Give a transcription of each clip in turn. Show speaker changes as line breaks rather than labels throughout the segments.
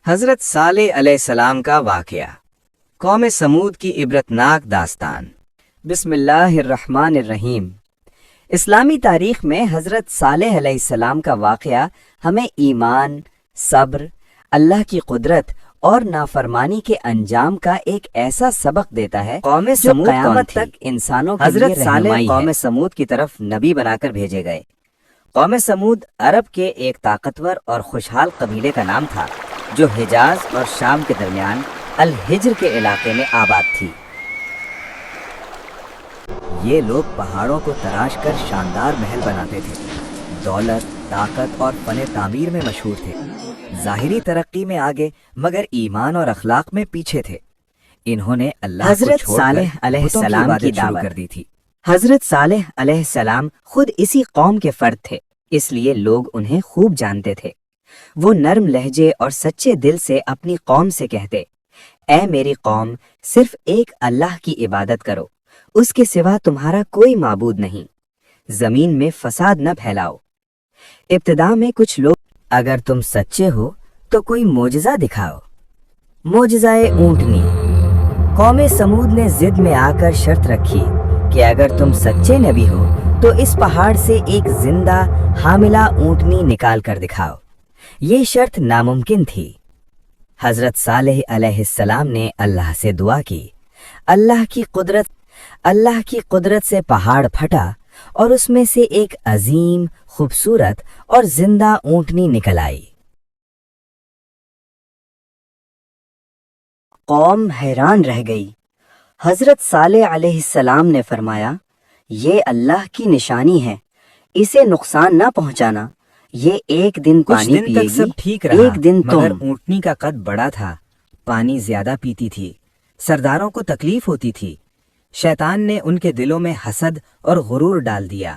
حضرت صالح علیہ السلام کا واقعہ، قوم سمود کی عبرتناک داستان۔
بسم اللہ الرحمن الرحیم۔ اسلامی تاریخ میں حضرت صالح علیہ السلام کا واقعہ ہمیں ایمان، صبر، اللہ کی قدرت اور نافرمانی کے انجام کا ایک ایسا سبق دیتا ہے
قوم
جو
سمود
قیامت تک انسانوں کے
حضرت
لیے
صالح
رہنمائی
قوم
ہے۔
سمود کی طرف نبی بنا کر بھیجے گئے۔ قوم سمود عرب کے ایک طاقتور اور خوشحال قبیلے کا نام تھا جو حجاز اور شام کے درمیان الحجر کے علاقے میں آباد تھی۔ یہ لوگ پہاڑوں کو تراش کر شاندار محل بناتے تھے، دولت، طاقت اور فن تعمیر میں مشہور تھے۔ ظاہری ترقی میں آگے مگر ایمان اور اخلاق میں پیچھے تھے۔ انہوں نے اللہ
حضرت
کو چھوڑ کر
صالح علیہ
بتوں
السلام
عبادت
کی
شروع
دعوت
کر دی تھی۔
حضرت صالح علیہ السلام خود اسی قوم کے فرد تھے، اس لیے لوگ انہیں خوب جانتے تھے۔ وہ نرم لہجے اور سچے دل سے اپنی قوم سے کہتے، اے میری قوم، صرف ایک اللہ کی عبادت کرو، اس کے سوا تمہارا کوئی معبود نہیں، زمین میں فساد نہ پھیلاؤ۔ ابتدا میں کچھ لوگ، اگر تم سچے ہو تو کوئی معجزہ دکھاؤ۔ معجزہ اونٹنی۔ قوم سمود نے ضد میں آ کر شرط رکھی کہ اگر تم سچے نبی ہو تو اس پہاڑ سے ایک زندہ حاملہ اونٹنی نکال کر دکھاؤ۔ یہ شرط ناممکن تھی۔ حضرت صالح علیہ السلام نے اللہ سے دعا کی۔ اللہ کی قدرت سے پہاڑ پھٹا اور اس میں سے ایک عظیم، خوبصورت اور زندہ اونٹنی نکل آئی۔ قوم حیران رہ گئی۔ حضرت صالح علیہ السلام نے فرمایا، یہ اللہ کی نشانی ہے، اسے نقصان نہ پہنچانا۔ یہ ایک دن
کچھ
پانی
دن
پیے
تک سب
گی،
ٹھیک رہا،
ایک دن
مگر
تم۔
اونٹنی کا قد بڑا تھا، پانی زیادہ پیتی تھی، سرداروں کو تکلیف ہوتی تھی۔ شیطان نے ان کے دلوں میں حسد اور غرور ڈال دیا۔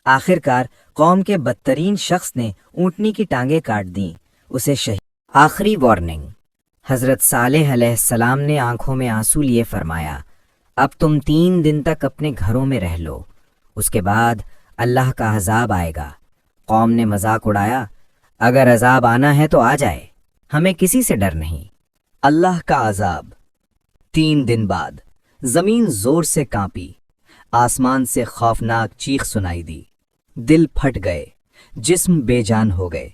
آخر کار قوم کے بدترین شخص نے اونٹنی کی ٹانگیں کاٹ دیں، اسے شہید۔ آخری وارننگ۔ حضرت صالح علیہ السلام نے آنکھوں میں آنسو لیے فرمایا، اب تم 3 دن تک اپنے گھروں میں رہ لو، اس کے بعد اللہ کا عذاب آئے گا۔ قوم نے مذاق اڑایا، اگر عذاب آنا ہے تو آ جائے، ہمیں کسی سے ڈر نہیں۔ اللہ کا عذاب۔ 3 دن بعد زمین زور سے کانپی، آسمان سے خوفناک چیخ سنائی دی، دل پھٹ گئے، جسم بے جان ہو گئے۔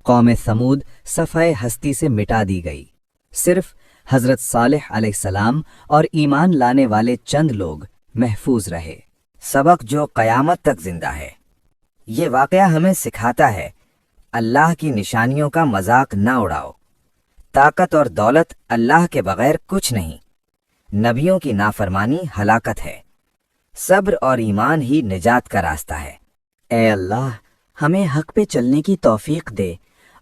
قوم سمود صفحہ ہستی سے مٹا دی گئی، صرف حضرت صالح علیہ السلام اور ایمان لانے والے چند لوگ محفوظ رہے۔ سبق جو قیامت تک زندہ ہے۔ یہ واقعہ ہمیں سکھاتا ہے، اللہ کی نشانیوں کا مذاق نہ اڑاؤ۔ طاقت اور دولت اللہ کے بغیر کچھ نہیں، نبیوں کی نافرمانی ہلاکت ہے، صبر اور ایمان ہی نجات کا راستہ ہے۔ اے اللہ، ہمیں حق پہ چلنے کی توفیق دے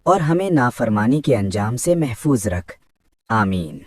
اور ہمیں نافرمانی کے انجام سے محفوظ رکھ۔ آمین۔